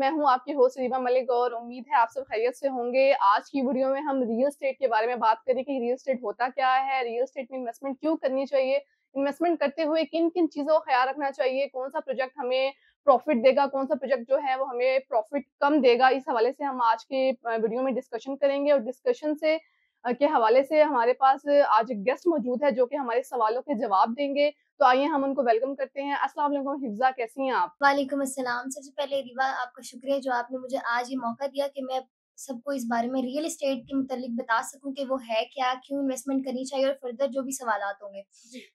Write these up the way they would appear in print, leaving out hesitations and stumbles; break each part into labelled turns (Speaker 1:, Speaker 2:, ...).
Speaker 1: मैं हूँ आपकी होस्ट रीमा मलिक और उम्मीद है आप सब खैरियत से होंगे। आज की वीडियो में हम रियल एस्टेट के बारे में बात करें कि रियल एस्टेट होता क्या है, रियल एस्टेट में इन्वेस्टमेंट क्यों करनी चाहिए, इन्वेस्टमेंट करते हुए किन-किन चीज़ों का ख्याल रखना चाहिए, कौन-सा प्रोजेक्ट हमें प्रॉफिट देगा, कौन-सा प्रोजेक्ट जो है वो हमें प्रॉफिट कम देगा। इस हवाले से हम आज के वीडियो में डिस्कशन करेंगे और डिस्कशन के हवाले से हमारे पास आज एक गेस्ट मौजूद है जो कि हमारे सवालों के जवाब देंगे। तो आइए हम उनको वेलकम करते हैं। अस्सलाम वालेकुम हिफ्ज़ा, कैसी हैं आप?
Speaker 2: वालेकुम अस्सलाम। सबसे पहले रिवा आपका शुक्रिया जो आपने मुझे आज ये मौका दिया कि मैं सबको इस बारे में रियल एस्टेट के मुतालिक बता सकूँ कि वो है क्या, क्यों इन्वेस्टमेंट करनी चाहिए और फर्दर जो भी सवालात होंगे।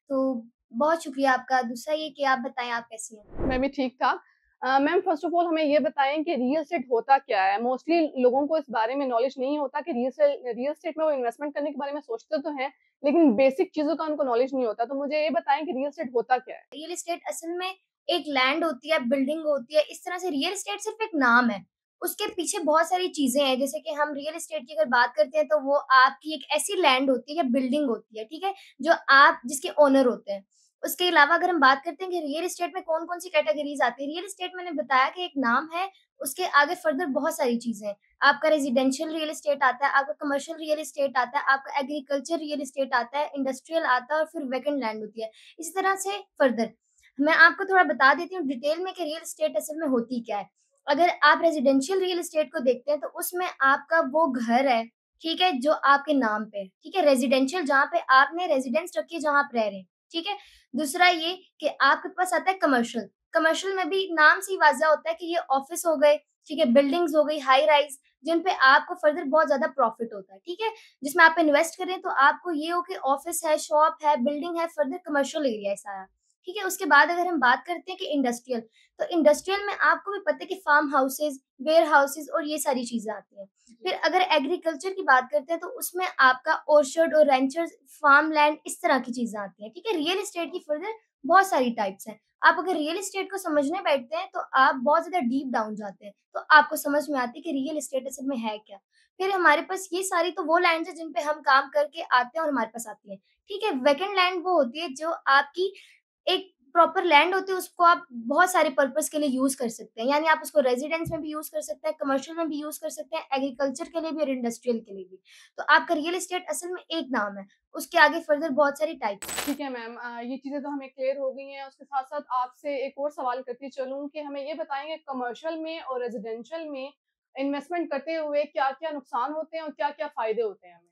Speaker 2: तो बहुत शुक्रिया आपका। दूसरा ये कि आप बताएँ आप कैसी हैं?
Speaker 1: मैं भी ठीक-ठाक। मैम फ़र्स्ट ऑफ़ ऑल हमें ये बताएँ कि रियल एस्टेट होता क्या है? मोस्टली लोगों को इस बारे में नॉलेज नहीं होता कि रियल एस्टेट में वो इन्वेस्टमेंट करने के बारे में सोचते तो हैं, लेकिन बेसिक चीज़ों का उनको नॉलेज नहीं होता। तो मुझे ये बताएँ कि रियल एस्टेट होता क्या है?
Speaker 2: रियल एस्टेट असल में एक लैंड होती है, बिल्डिंग होती है, इस तरह से रियल एस्टेट सिर्फ़ एक नाम है। उसके पीछे बहुत सारी चीज़ें हैं, जैसे कि हम रियल एस्टेट की अगर बात करते हैं, तो वो आपकी एक ऐसी लैंड होती है या बिल्डिंग होती है, ठीक है? जो आप जिसके ओनर होते हैं। उसके अलावा अगर हम बात करते हैं कि रियल एस्टेट में कौन-कौन सी कैटेगरीज़ आती है, रियल एस्टेट मैंने बताया कि एक नाम है, उसके आगे फर्दर बहुत सारी चीज़ें हैं। आपका रेज़िडेंशियल रियल एस्टेट आता है, आपका कमर्शियल रियल एस्टेट आता है, आपका एग्रीकल्चर रियल एस्टेट आता है, इंडस्ट्रियल आता है और फिर वेकेंट लैंड होती है। इसी तरह से फर्दर मैं आपको थोड़ा बता देती हूँ डिटेल में कि रियल एस्टेट असल में होती क्या है। अगर आप रेज़िडेंशियल रियल एस्टेट को देखते हैं तो उसमें आपका वो घर है, ठीक है? जो आपके नाम पे है, ठीक है? रेज़िडेंशियल जहाँ पे आपने रेज़िडेंस रखी है जहाँ आप रह रहे हैं, ठीक है? दूसरा ये कि आपके पास आता है कमर्शियल, कमर्शियल में भी नाम से ही वाज़िह होता है कि ये ऑफ़िस हो गए, ठीक है? बिल्डिंग्स हो गई, हाई राइज़ जिन पे आपको फर्दर बहुत ज़्यादा प्रॉफ़िट होता है, ठीक है? जिसमें आप इन्वेस्ट कर रहे हैं तो आपको ये हो कि ऑफ़िस है, शॉप है, बिल्डिंग है, फर्दर कमर्शियल एरिया है सारा। ठीक है? उसके बाद अगर हम बात करते हैं कि इंडस्ट्रियल, तो इंडस्ट्रियल में आपको भी पता है कि फार्म हाउसेज़, वेयर हाउसेज़ और ये सारी चीज़ें आती हैं। फिर अगर एग्रीकल्चर की बात करते हैं तो उसमें आपका ऑर्चर्ड और रेंचर्स, फार्म लैंड इस तरह की चीज़ें आती हैं। ठीक है? रियल एस्टेट की फर्दर बहुत सारी टाइप्स हैं। आप अगर रियल एस्टेट को समझने बैठते हैं तो आप बहुत ज़्यादा डीप डाउन जाते हैं। तो आपको समझ में आती है कि रियल एस्टेट असल में है क्या? फिर हमारे पास ये सारी तो वो लैंड्स हैं जिन पे हम काम करके आते हैं और हमारे पास आती हैं। ठीक है? वेकेंट लैंड वो होती है जो आपकी एक प्रॉपर लैंड होती है, उसको आप बहुत सारे पर्पस के लिए यूज़ कर सकते हैं। यानी आप उसको रेज़िडेंस में भी यूज़ कर सकते हैं, कमर्शियल में भी यूज़ कर सकते हैं, एग्रीकल्चर के लिए भी और इंडस्ट्रियल के लिए भी। तो आपका रियल एस्टेट असल में एक नाम है, उसके आगे फर्दर बहुत सारी टाइप्स हैं।
Speaker 1: ठीक है मैम, ये चीज़ें तो हमें क्लियर हो गई हैं। उसके साथ-साथ आपसे एक और सवाल करती चलूँ कि हमें ये बताएँ कि कमर्शियल में और रेज़िडेंशियल में इन्वेस्टमेंट करते हुए क्या-क्या नुकसान होते हैं और क्या-क्या फ़ायदे होते हैं हमें?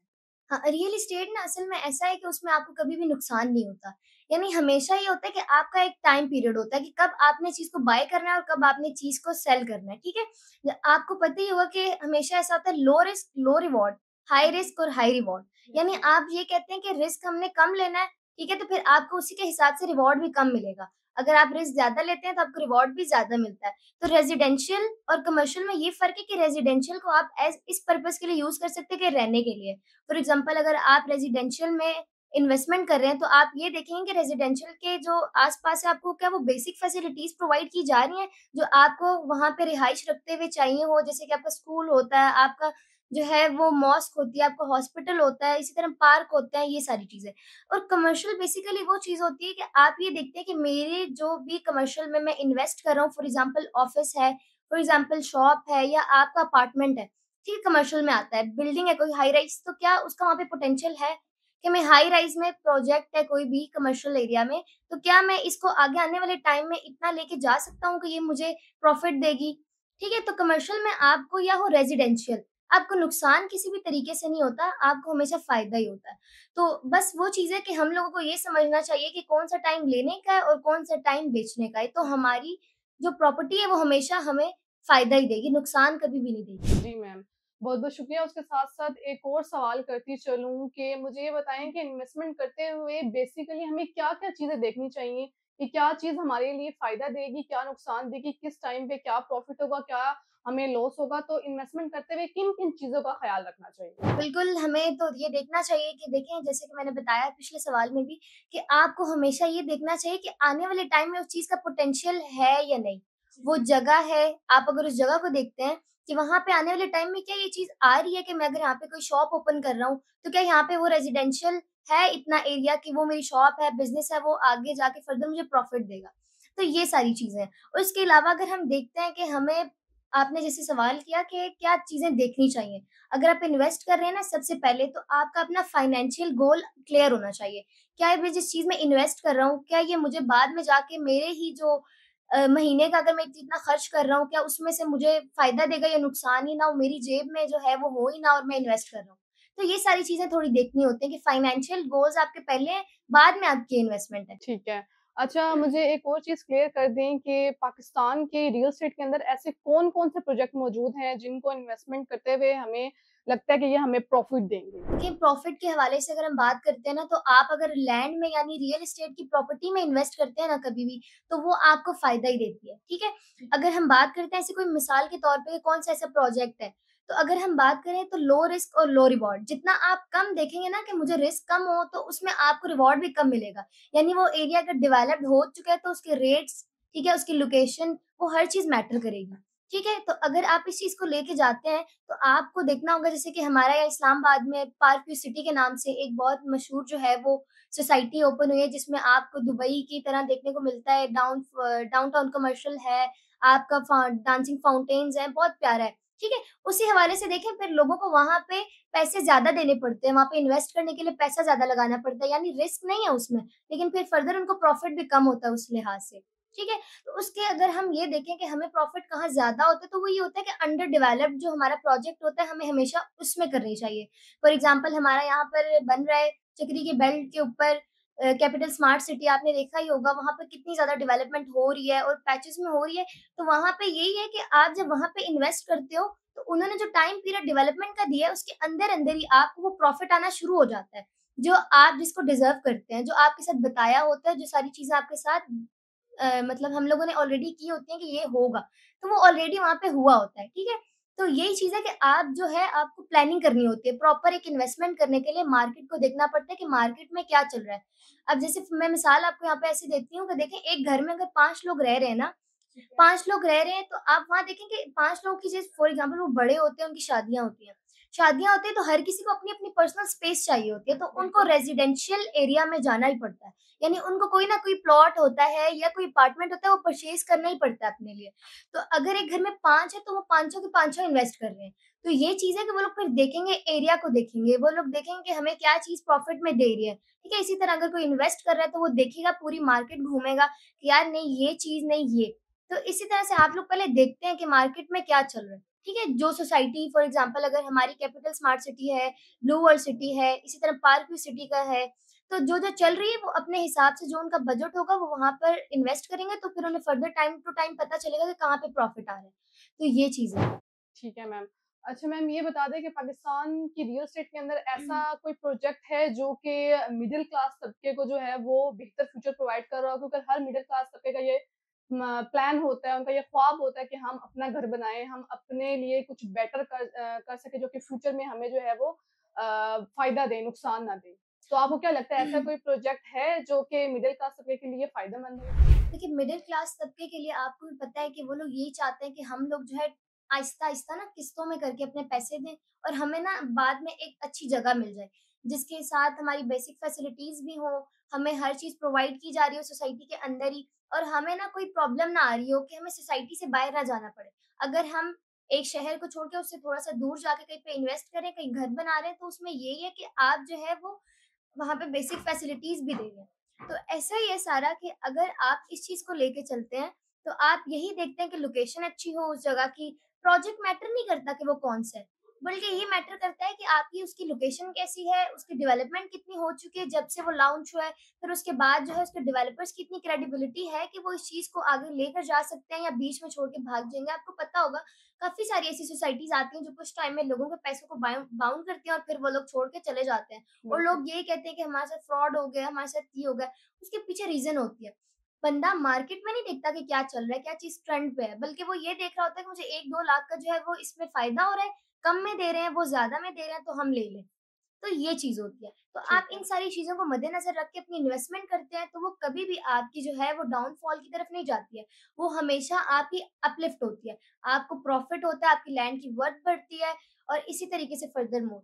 Speaker 2: हाँ, रियल एस्टेट ना असल में ऐसा है कि उसमें आपको कभी भी नुकसान नहीं होता। यानी हमेशा ये होता है कि आपका एक टाइम पीरियड होता है कि कब आपने चीज़ को बाय करना है और कब आपने चीज़ को सेल करना है, ठीक है? आपको पता ही होगा कि हमेशा ऐसा होता है लो रिस्क, लो रिवॉर्ड, हाई रिस्क और हाई रिवॉर्ड। यानी आप ये कहते हैं कि रिस्क हमने कम लेना है, ठीक है? तो फिर आपको उसी के हिसाब से रिवॉर्ड भी कम मिलेगा। अगर आप रिस्क ज़्यादा लेते हैं तो आपको रिवॉर्ड भी ज़्यादा मिलता है। तो रेज़िडेंशियल और कमर्शियल में ये फ़र्क है कि रेज़िडेंशियल को आप इस पर्पज़ के लिए यूज़ कर सकते हैं कि रहने के लिए। फॉर एग्जांपल अगर आप रेजिडेंशियल में इन्वेस्टमेंट कर रहे हैं, तो आप ये देखेंगे कि रेजिडेंशियल के जो आस-पास है, आपको क्या वो बेसिक फैसिलिटीज़ प्रोवाइड की जा रही हैं, जो आपको वहाँ पे रिहाइश रखते हुए चाहिए हो, जैसे कि आपका स्कूल होता है, आपका जो है वो मॉस्क होती है, आपका हॉस्पिटल होता है, इसी तरह पार्क होते हैं, ये सारी चीज़ें। और कमर्शियल बेसिकली वो चीज़ होती है कि आप ये देखते हैं कि मेरे जो भी कमर्शियल में मैं इन्वेस्ट कर रहा हूँ, फॉर एग्जांपल ऑफिस है, फॉर एग्जांपल शॉप है या आपका अपार्टमेंट है, ठीक है, कमर्शियल में आता है। बिल्डिंग है कोई हाई राइज़, तो क्या उसका वहाँ पे पोटेंशियल है कि मैं हाई राइज़ में प्रोजेक्ट है कोई भी कमर्शियल एरिया में, तो क्या मैं इसको आगे आने वाले टाइम में इतना लेके जा सकता हूँ कि ये मुझे प्रॉफ़िट देगी? ठीक है? तो कमर्शियल में आपको या हो रेज़िडेंशियल, आपको नुकसान किसी भी तरीके से नहीं होता, आपको हमेशा फ़ायदा ही होता है। तो बस वो चीज़ है कि हम लोगों को ये समझना चाहिए कि कौन-सा टाइम लेने का है और कौन-सा टाइम बेचने का है। तो हमारी जो प्रॉपर्टी है वो हमेशा हमें फ़ायदा ही देगी, नुकसान कभी भी नहीं देगी।
Speaker 1: जी मैम, बहुत-बहुत शुक्रिया। उसके साथ-साथ एक और सवाल करती चलूँ कि मुझे ये बताएँ कि इन्वेस्टमेंट करते हुए बेसिकली हमें क्या-क्या चीज़ें देखनी चाहिए कि क्या चीज़ हमारे लिए फ़ायदा देगी, क्या नुकसान देगी, किस टाइम पे क्या प्रॉफ़िट होगा, क्या हमें लॉस होगा? तो इन्वेस्टमेंट करते हुए किन-किन चीज़ों का ख़्याल रखना चाहिए?
Speaker 2: बिल्कुल, हमें तो ये देखना चाहिए कि देखें जैसे कि मैंने बताया पिछले सवाल में भी कि आपको हमेशा ये देखना चाहिए कि आने वाले टाइम में उस चीज़ का पोटेंशियल है या नहीं। वो जगह है, आप अगर उस जगह को देखते हैं कि वहाँ पे आने वाले टाइम में क्या ये चीज़ आ रही है कि मैं अगर यहाँ पे कोई शॉप ओपन कर रहा हूँ, तो क्या यहाँ पे वो रेज़िडेंशियल है इतना एरिया कि वो मेरी शॉप है, बिज़नेस है, वो आगे जाके फर्दर मुझे प्रॉफ़िट देगा। तो ये सारी चीज़ें हैं और इसके अलावा अगर हम देखते हैं कि हमें आपने जैसे सवाल किया कि क्या चीज़ें देखनी चाहिए। अगर आप इन्वेस्ट कर रहे हैं ना सबसे पहले तो आपका अपना फाइनेंशियल गोल क्लियर होना चाहिए। क्या मैं जिस चीज़ में इन्वेस्ट कर रहा हूँ, क्या ये मुझे बाद में जाके मेरे ही जो महीने का अगर मैं जितना खर्च कर रहा हूँ, क्या उसमें से मुझे फ़ायदा देगा या नुकसान ही ना हो, मेरी जेब में जो है वो हो ही ना और मैं इन्वेस्ट कर रहा हूँ। तो ये सारी चीज़ें थोड़ी देखनी होती हैं कि फाइनेंशियल गोल्स आपके पहले हैं, बाद में आपकी इन्वेस्टमेंट है।
Speaker 1: ठीक है। अच्छा, मुझे एक और चीज़ क्लियर कर दें कि पाकिस्तान के रियल एस्टेट के अंदर ऐसे कौन-कौन से प्रोजेक्ट मौजूद हैं, जिनको इन्वेस्टमेंट करते हुए हमें लगता है कि ये हमें प्रॉफ़िट देंगे?
Speaker 2: देखिए प्रॉफ़िट के हवाले से अगर हम बात करते हैं ना, तो आप अगर लैंड में यानी रियल एस्टेट की प्रॉपर्टी में इन्वेस्ट करते हैं ना कभी भी, तो वो आपको फ़ायदा ही देती है, ठीक है? अगर हम बात करते हैं ऐसी कोई मिसाल के तौर पे कौन-सा ऐसा प्रोजेक्ट है, तो अगर हम बात करें तो लो रिस्क और लो रिवॉर्ड। जितना आप कम देखेंगे ना कि मुझे रिस्क कम हो, तो उसमें आपको रिवॉर्ड भी कम मिलेगा। यानी वो एरिया अगर डेवलप्ड हो चुका है, तो उसके रेट्स, ठीक है, उसकी लोकेशन, वो हर चीज़ मैटर करेगी, ठीक है? तो अगर आप इस चीज़ को लेके जाते हैं तो आपको देखना होगा जैसे कि हमारा यहाँ इस्लामाबाद में पार्क व्यू सिटी के नाम से एक बहुत मशहूर जो है वो सोसाइटी ओपन हुई है जिसमें आपको दुबई की तरह देखने को मिलता है। डाउनटाउन कमर्शियल है, आपका डांसिंग फाउंटेन्स है, बहुत प्यारा है, ठीक है? उसी हवाले से देखें फिर लोगों को वहाँ पे पैसे ज़्यादा देने पड़ते हैं, वहाँ पे इन्वेस्ट करने के लिए पैसा ज़्यादा लगाना पड़ता है, यानी रिस्क नहीं है उसमें, लेकिन फिर फर्दर उनको प्रॉफिट भी कम होता है उस लिहाज से, ठीक है? तो उसके अगर हम ये देखें कि हमें प्रॉफिट कहाँ ज़्यादा होता है, तो वो ये होता है कि अंडर डेवलप्ड जो हमारा प्रोजेक्ट होता है, हमें हमेशा उसमें करनी चाहिए। फॉर एग्ज़ाम्पल हमारा यहाँ पर बन रहा है चक्री के बेल्ट के ऊपर कैपिटल स्मार्ट सिटी आपने देखा ही होगा, वहाँ पे कितनी ज़्यादा डेवलपमेंट हो रही है और पैचेज़ में हो रही है। तो वहाँ पे यही है कि आप जब वहाँ पे इन्वेस्ट करते हो, तो उन्होंने जो टाइम पीरियड डेवलपमेंट का दिया है, उसके अंदर-अंदर ही आपको वो प्रॉफिट आना शुरू हो जाता है, जो आप जिसको डिज़र्व करते हैं, जो आपके साथ बताया होता है, जो सारी चीज़ें आपके साथ मतलब हम लोगों ने ऑलरेडी की होती हैं कि ये होगा, तो वो ऑलरेडी वहाँ पे हुआ होता है, ठीक है? तो यही चीज़ है कि आप जो है आपको प्लानिंग करनी होती है, प्रॉपर एक इन्वेस्टमेंट करने के लिए मार्केट को देखना पड़ता है कि मार्केट में क्या चल रहा है। अब जैसे मैं मिसाल आपको यहाँ पे ऐसे देती हूँ कि देखें एक घर में अगर 5 लोग रह रहे हैं ना, 5 लोग रह रहे हैं तो आप वहाँ देखेंगे 5 लोगों की जैसे फॉर एग्ज़ाम्पल वो बड़े होते हैं, उनकी शादियाँ होती हैं। शादियाँ होती हैं तो हर किसी को अपनी-अपनी पर्सनल स्पेस चाहिए होती है, तो उनको रेज़िडेंशियल एरिया में जाना ही पड़ता है। यानी उनको कोई ना कोई प्लॉट होता है या कोई अपार्टमेंट होता है, वो परचेज़ करना ही पड़ता है अपने लिए। तो अगर एक घर में 5 है तो वो पाँचों के पाँचों इन्वेस्ट कर रहे हैं। तो ये चीज़ है कि वो लोग फिर देखेंगे एरिया को देखेंगे, वो लोग देखेंगे कि हमें क्या चीज़ प्रॉफ़िट में दे रही है, ठीक है? इसी तरह अगर कोई इन्वेस्ट कर रहा है तो वो देखेगा पूरी मार्केट घूमेगा कि यार नहीं ये चीज़ नहीं ये। तो इसी तरह से आप लोग पहले देखते हैं कि मार्केट में क्या चल रहा है, ठीक है? जो सोसाइटी फॉर एग्ज़ाम्पल अगर हमारी कैपिटल स्मार्ट सिटी है, ब्लू वर्ल्ड सिटी है, इसी तरह पार्क व्यू सिटी का है, तो जो-जो चल रही है वो अपने हिसाब से जो उनका बजट होगा वो वहाँ पर इन्वेस्ट करेंगे तो फिर उन्हें फर्दर टाइम टू टाइम पता चलेगा कि कहाँ पे प्रॉफिट आ रहा है। तो ये चीज़ है।
Speaker 1: ठीक है मैम। अच्छा मैम, ये बता दें कि पाकिस्तान की रियल एस्टेट के अंदर ऐसा कोई प्रोजेक्ट है जो कि मिडल क्लास तबके को जो है वो बेहतर फ्यूचर प्रोवाइड कर रहा हो? क्योंकि हर मिडल क्लास तबके का ये प्लान होता है, उनका ये ख्वाब होता है कि हम अपना घर बनाएँ, हम अपने लिए कुछ बेटर कर सकें जो कि फ्यूचर में हमें जो है वो फ़ायदा दे, नुकसान ना दे। तो आपको क्या लगता है ऐसा कोई प्रोजेक्ट है जो कि मिडल क्लास तबके के लिए फ़ायदेमंद हो?
Speaker 2: देखिए मिडिल क्लास तबके के लिए आपको भी पता है कि वो लोग यही चाहते हैं कि हम लोग जो है आहिस्ता-आहिस्ता ना किस्तों में करके अपने पैसे दें और हमें ना बाद में एक अच्छी जगह मिल जाए, जिसके साथ हमारी बेसिक फैसिलिटीज़ भी हों, हमें हर चीज़ प्रोवाइड की जा रही हो सोसाइटी के अंदर ही और हमें ना कोई प्रॉब्लम ना आ रही हो कि हमें सोसाइटी से बाहर ना जाना पड़े। अगर हम एक शहर को छोड़ के उससे थोड़ा-सा दूर जाके कहीं पे इन्वेस्ट करें, कहीं घर बना रहे हैं, तो उसमें यही है कि आप जो है वो वहाँ पे बेसिक फैसिलिटीज़ भी दे रहे हैं। तो ऐसा ही है सारा कि अगर आप इस चीज़ को लेके चलते हैं, तो आप यही देखते हैं कि लोकेशन अच्छी हो उस जगह की, प्रोजेक्ट मैटर नहीं करता कि वो कौन-सा है, बल्कि ये मैटर करता है कि आपकी उसकी लोकेशन कैसी है, उसकी डेवलपमेंट कितनी हो चुकी है जब से वो लॉन्च हुआ है, फिर उसके बाद जो है उसके डेवलपर्स की इतनी क्रेडिबिलिटी है कि वो इस चीज़ को आगे लेकर जा सकते हैं या बीच में छोड़ के भाग जाएँगे। आपको पता होगा काफ़ी सारी ऐसी सोसाइटीज़ आती हैं जो कुछ टाइम में लोगों के पैसों को बाउंड करती हैं और फिर वो लोग छोड़ के चले जाते हैं। और
Speaker 1: बिल्कुल।
Speaker 2: लोग यही कहते हैं कि हमारे साथ फ्रॉड हो गया, हमारे साथ ये हो गया, उसके पीछे रीज़न होती है। बंदा मार्केट में नहीं देखता कि क्या चल रहा है, क्या चीज़ ट्रेंड पे है, बल्कि वो ये देख रहा होता है कि मुझे 1-2 लाख का जो है वो इसमें फ़ायदा हो रहा है, कम में दे रहे हैं, वो ज़्यादा में दे रहे हैं तो हम ले लें। तो ये चीज़ होती है। तो
Speaker 1: ठीक
Speaker 2: आप इन
Speaker 1: है।
Speaker 2: सारी चीज़ों को मद्देनज़र रख के अपनी इन्वेस्टमेंट करते हैं, तो वो कभी भी आपकी जो है वो डाउनफॉल की तरफ नहीं जाती है। वो हमेशा आपकी अपलिफ्ट होती है। आपको प्रॉफ़िट होता है, आपकी लैंड की वर्थ बढ़ती है और इसी तरीके से फर्दर मूव